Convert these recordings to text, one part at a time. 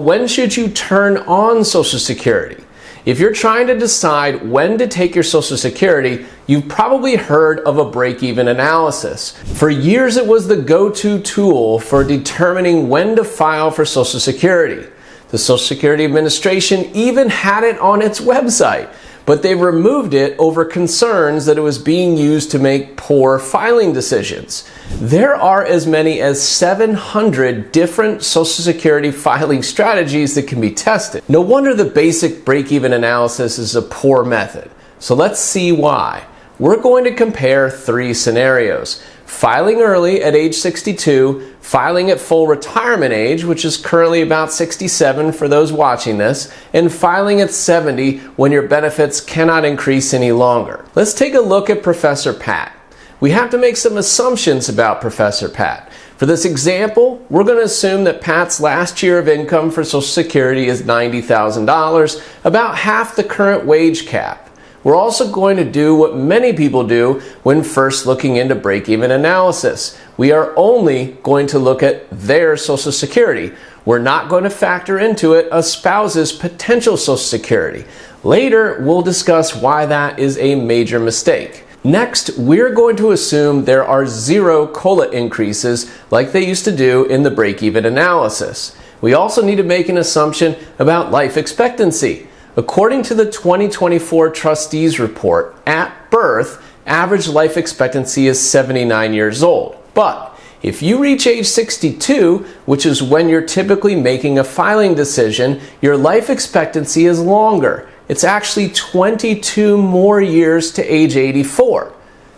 When should you turn on Social Security? If you're trying to decide when to take your Social Security, you've probably heard of a break-even analysis. For years, it was the go-to tool for determining when to file for Social Security. The Social Security Administration even had it on its website, but they removed it over concerns that it was being used to make poor filing decisions. There are as many as 700 different Social Security filing strategies that can be tested. No wonder the basic break-even analysis is a poor method. So let's see why. We're going to compare 3 scenarios: filing early at age 62, filing at full retirement age, which is currently about 67 for those watching this, and filing at 70 when your benefits cannot increase any longer. Let's take a look at Professor Pat. We have to make some assumptions about Professor Pat. For this example, we're going to assume that Pat's last year of income for Social Security is $90,000, about half the current wage cap. We're also going to do what many people do when first looking into break-even analysis. We are only going to look at their Social Security. We're not going to factor into it a spouse's potential Social Security. Later, we'll discuss why that is a major mistake. Next, we're going to assume there are 0 COLA increases like they used to do in the break-even analysis. We also need to make an assumption about life expectancy. According to the 2024 Trustees Report, at birth, average life expectancy is 79 years old. But if you reach age 62, which is when you're typically making a filing decision, your life expectancy is longer. It's actually 22 more years to age 84.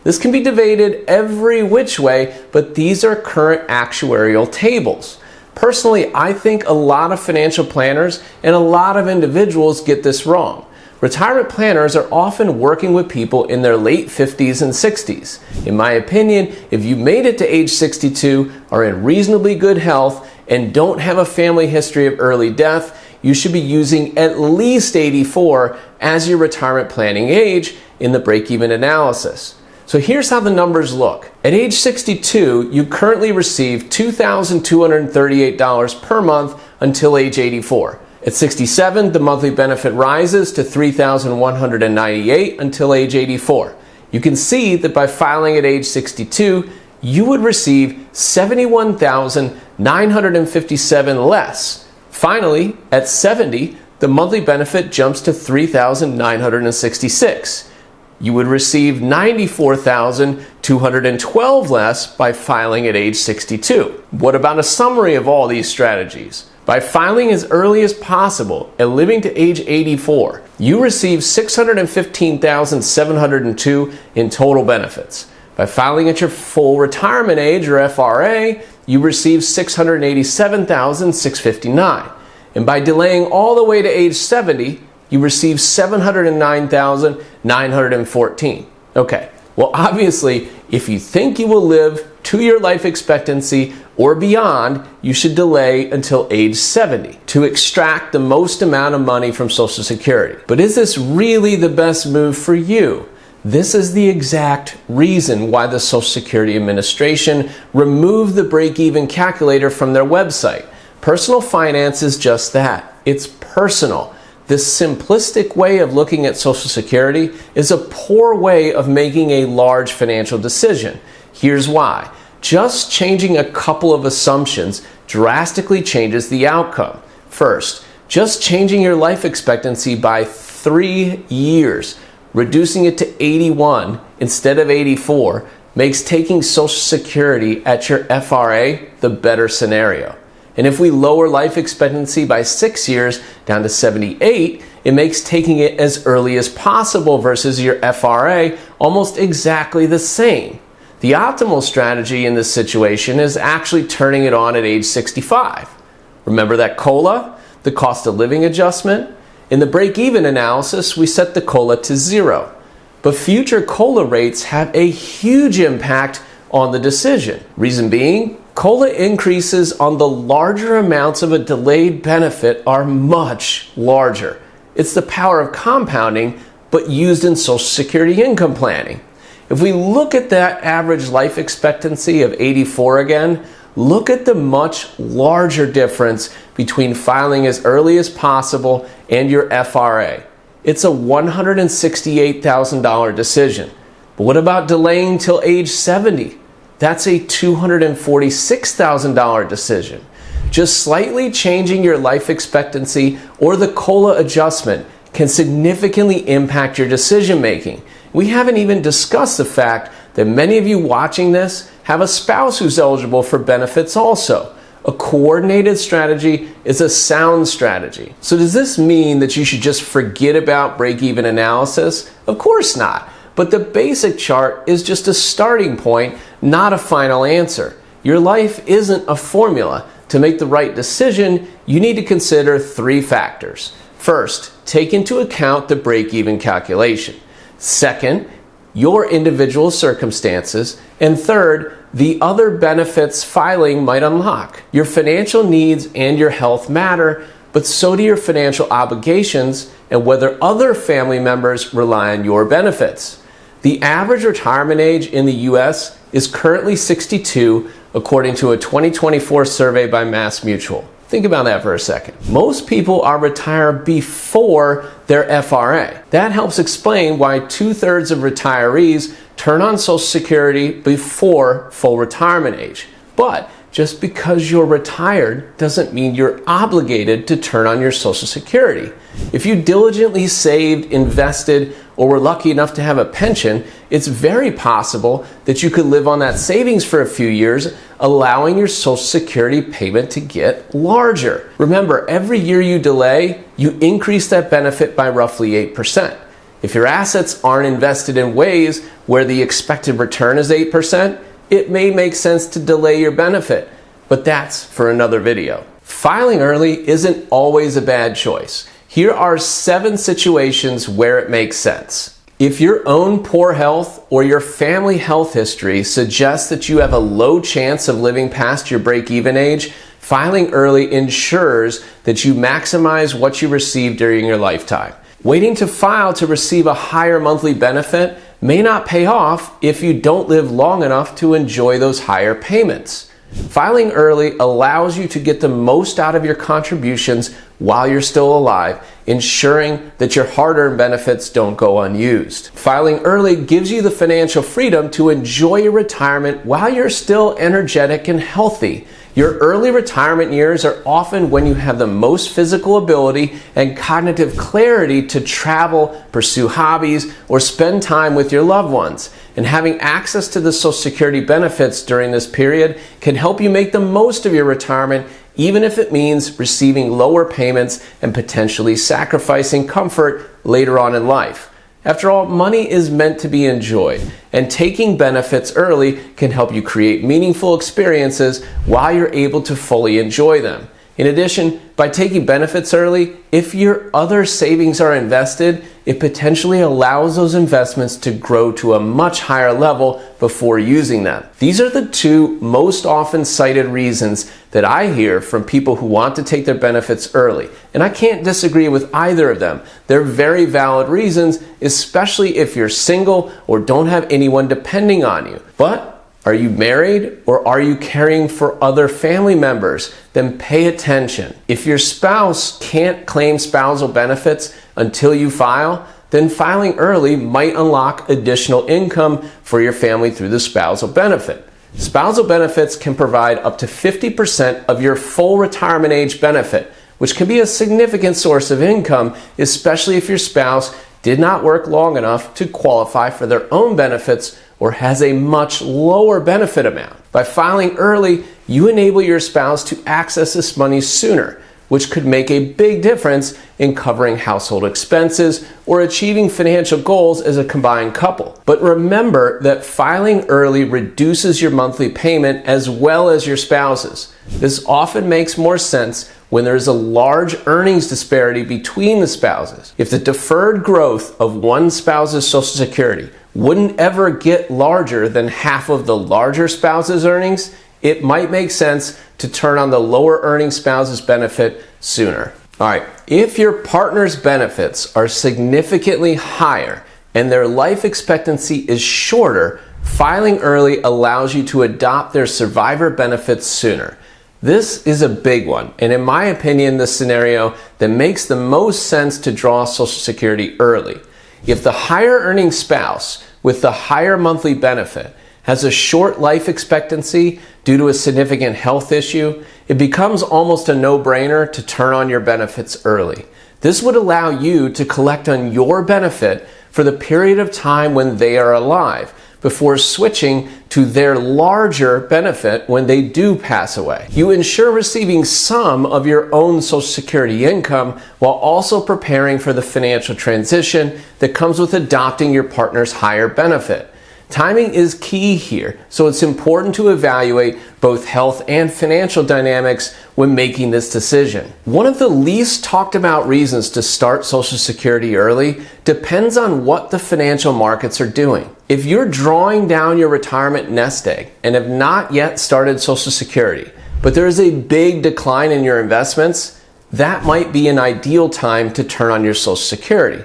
This can be debated every which way, but these are current actuarial tables. Personally, I think a lot of financial planners and a lot of individuals get this wrong. Retirement planners are often working with people in their late 50s and 60s. In my opinion, if you made it to age 62, are in reasonably good health, and don't have a family history of early death, you should be using at least 84 as your retirement planning age in the break-even analysis. So here's how the numbers look. At age 62, you currently receive $2,238 per month until age 84. At 67, the monthly benefit rises to $3,198 until age 84. You can see that by filing at age 62, you would receive $71,957 less. Finally, at 70, the monthly benefit jumps to $3,966. You would receive $94,212 less by filing at age 62. What about a summary of all these strategies? By filing as early as possible and living to age 84, you receive $615,702 in total benefits. By filing at your full retirement age, or FRA, you receive $687,659. And by delaying all the way to age 70, you receive $709,914. Okay, well obviously, if you think you will live to your life expectancy or beyond, you should delay until age 70 to extract the most amount of money from Social Security. But is this really the best move for you? This is the exact reason why the Social Security Administration removed the break-even calculator from their website. Personal finance is just that. It's personal. This simplistic way of looking at Social Security is a poor way of making a large financial decision. Here's why. Just changing a couple of assumptions drastically changes the outcome. First, just changing your life expectancy by 3 years, reducing it to 81 instead of 84, makes taking Social Security at your FRA the better scenario. And if we lower life expectancy by 6 years down to 78, it makes taking it as early as possible versus your FRA almost exactly the same. The optimal strategy in this situation is actually turning it on at age 65. Remember that COLA, the cost of living adjustment? In the break-even analysis, we set the COLA to 0. But future COLA rates have a huge impact on the decision. Reason being, COLA increases on the larger amounts of a delayed benefit are much larger. It's the power of compounding, but used in Social Security income planning. If we look at that average life expectancy of 84 again, look at the much larger difference between filing as early as possible and your FRA. It's a $168,000 decision. But what about delaying till age 70? That's a $246,000 decision. Just slightly changing your life expectancy or the COLA adjustment can significantly impact your decision making. We haven't even discussed the fact that many of you watching this have a spouse who's eligible for benefits also. A coordinated strategy is a sound strategy. So does this mean that you should just forget about break-even analysis? Of course not. But the basic chart is just a starting point, not a final answer. Your life isn't a formula. To make the right decision, you need to consider 3 factors. First, take into account the break-even calculation. Second, your individual circumstances. And third, the other benefits filing might unlock. Your financial needs and your health matter, but so do your financial obligations and whether other family members rely on your benefits. The average retirement age in the US is currently 62, according to a 2024 survey by MassMutual. Think about that for a second. Most people are retired before their FRA. That helps explain why 2/3 of retirees turn on Social Security before full retirement age. But just because you're retired doesn't mean you're obligated to turn on your Social Security. If you diligently saved, invested, or were lucky enough to have a pension, it's very possible that you could live on that savings for a few years, allowing your Social Security payment to get larger. Remember, every year you delay, you increase that benefit by roughly 8%. If your assets aren't invested in ways where the expected return is 8%, it may make sense to delay your benefit, but that's for another video. Filing early isn't always a bad choice. Here are 7 situations where it makes sense. If your own poor health or your family health history suggests that you have a low chance of living past your break-even age, filing early ensures that you maximize what you receive during your lifetime. Waiting to file to receive a higher monthly benefit may not pay off if you don't live long enough to enjoy those higher payments. Filing early allows you to get the most out of your contributions while you're still alive, ensuring that your hard-earned benefits don't go unused. Filing early gives you the financial freedom to enjoy your retirement while you're still energetic and healthy. Your early retirement years are often when you have the most physical ability and cognitive clarity to travel, pursue hobbies, or spend time with your loved ones. And having access to the Social Security benefits during this period can help you make the most of your retirement, even if it means receiving lower payments and potentially sacrificing comfort later on in life. After all, money is meant to be enjoyed, and taking benefits early can help you create meaningful experiences while you're able to fully enjoy them. In addition, by taking benefits early, if your other savings are invested, it potentially allows those investments to grow to a much higher level before using them. These are the 2 most often cited reasons that I hear from people who want to take their benefits early. And I can't disagree with either of them. They're very valid reasons, especially if you're single or don't have anyone depending on you. But are you married or are you caring for other family members? Then pay attention. If your spouse can't claim spousal benefits until you file, then filing early might unlock additional income for your family through the spousal benefit. Spousal benefits can provide up to 50% of your full retirement age benefit, which can be a significant source of income, especially if your spouse did not work long enough to qualify for their own benefits or has a much lower benefit amount. By filing early, you enable your spouse to access this money sooner, which could make a big difference in covering household expenses or achieving financial goals as a combined couple. But remember that filing early reduces your monthly payment as well as your spouse's. This often makes more sense when there is a large earnings disparity between the spouses. If the deferred growth of one spouse's Social Security wouldn't ever get larger than half of the larger spouse's earnings, it might make sense to turn on the lower earning spouse's benefit sooner. All right, if your partner's benefits are significantly higher and their life expectancy is shorter, filing early allows you to adopt their survivor benefits sooner. This is a big one, and in my opinion, the scenario that makes the most sense to draw Social Security early. If the higher earning spouse with the higher monthly benefit has a short life expectancy due to a significant health issue, it becomes almost a no-brainer to turn on your benefits early. This would allow you to collect on your benefit for the period of time when they are alive, before switching to their larger benefit when they do pass away. You ensure receiving some of your own Social Security income while also preparing for the financial transition that comes with adopting your partner's higher benefit. Timing is key here, so it's important to evaluate both health and financial dynamics when making this decision. One of the least talked about reasons to start Social Security early depends on what the financial markets are doing. If you're drawing down your retirement nest egg and have not yet started Social Security, but there is a big decline in your investments, that might be an ideal time to turn on your Social Security.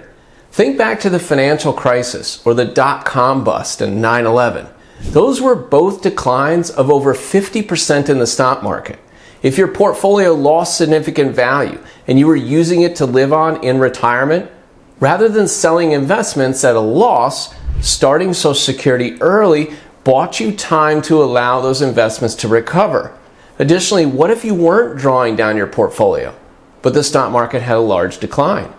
Think back to the financial crisis or the dot-com bust and 9/11. Those were both declines of over 50% in the stock market. If your portfolio lost significant value and you were using it to live on in retirement, rather than selling investments at a loss, starting Social Security early bought you time to allow those investments to recover. Additionally, what if you weren't drawing down your portfolio, but the stock market had a large decline?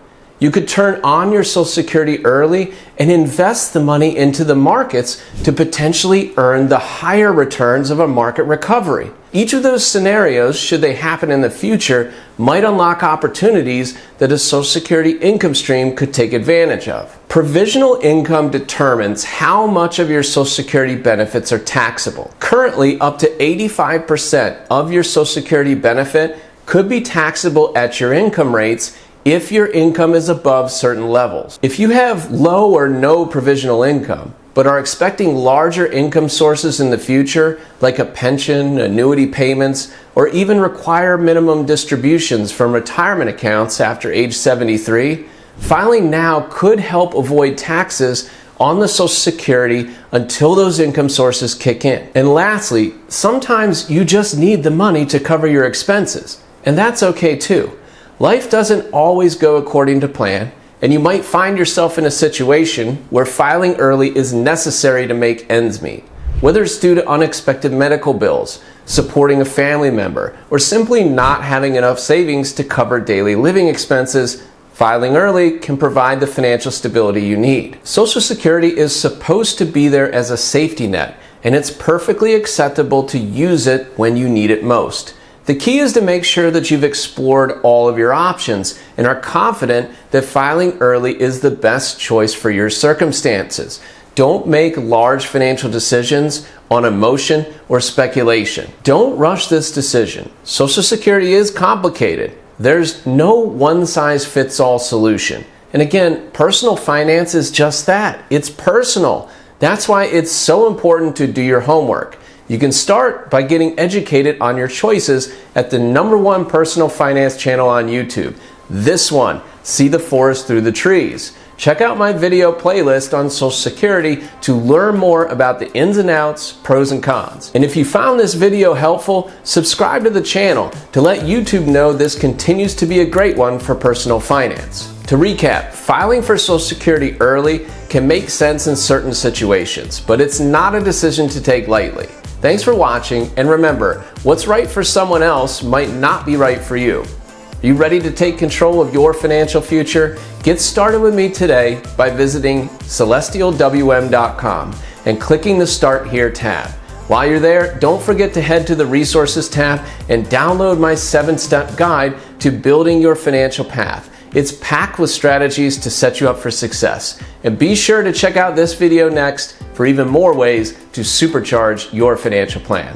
You could turn on your Social Security early and invest the money into the markets to potentially earn the higher returns of a market recovery. Each of those scenarios, should they happen in the future, might unlock opportunities that a Social Security income stream could take advantage of. Provisional income determines how much of your Social Security benefits are taxable. Currently, up to 85% of your Social Security benefit could be taxable at your income rates if your income is above certain levels. If you have low or no provisional income, but are expecting larger income sources in the future, like a pension, annuity payments, or even require minimum distributions from retirement accounts after age 73, filing now could help avoid taxes on the Social Security until those income sources kick in. And lastly, sometimes you just need the money to cover your expenses, and that's okay too. Life doesn't always go according to plan, and you might find yourself in a situation where filing early is necessary to make ends meet. Whether it's due to unexpected medical bills, supporting a family member, or simply not having enough savings to cover daily living expenses, filing early can provide the financial stability you need. Social Security is supposed to be there as a safety net, and it's perfectly acceptable to use it when you need it most. The key is to make sure that you've explored all of your options and are confident that filing early is the best choice for your circumstances. Don't make large financial decisions on emotion or speculation. Don't rush this decision. Social Security is complicated. There's no one-size-fits-all solution. And again, personal finance is just that. It's personal. That's why it's so important to do your homework. You can start by getting educated on your choices at the #1 personal finance channel on YouTube. This one, See the Forest Through the Trees. Check out my video playlist on Social Security to learn more about the ins and outs, pros and cons. And if you found this video helpful, subscribe to the channel to let YouTube know this continues to be a great one for personal finance. To recap, filing for Social Security early can make sense in certain situations, but it's not a decision to take lightly. Thanks for watching, and remember, what's right for someone else might not be right for you. Are you ready to take control of your financial future? Get started with me today by visiting celestialwm.com and clicking the Start Here tab. While you're there, don't forget to head to the Resources tab and download my 7-step guide to building your financial path. It's packed with strategies to set you up for success. And be sure to check out this video next for even more ways to supercharge your financial plan.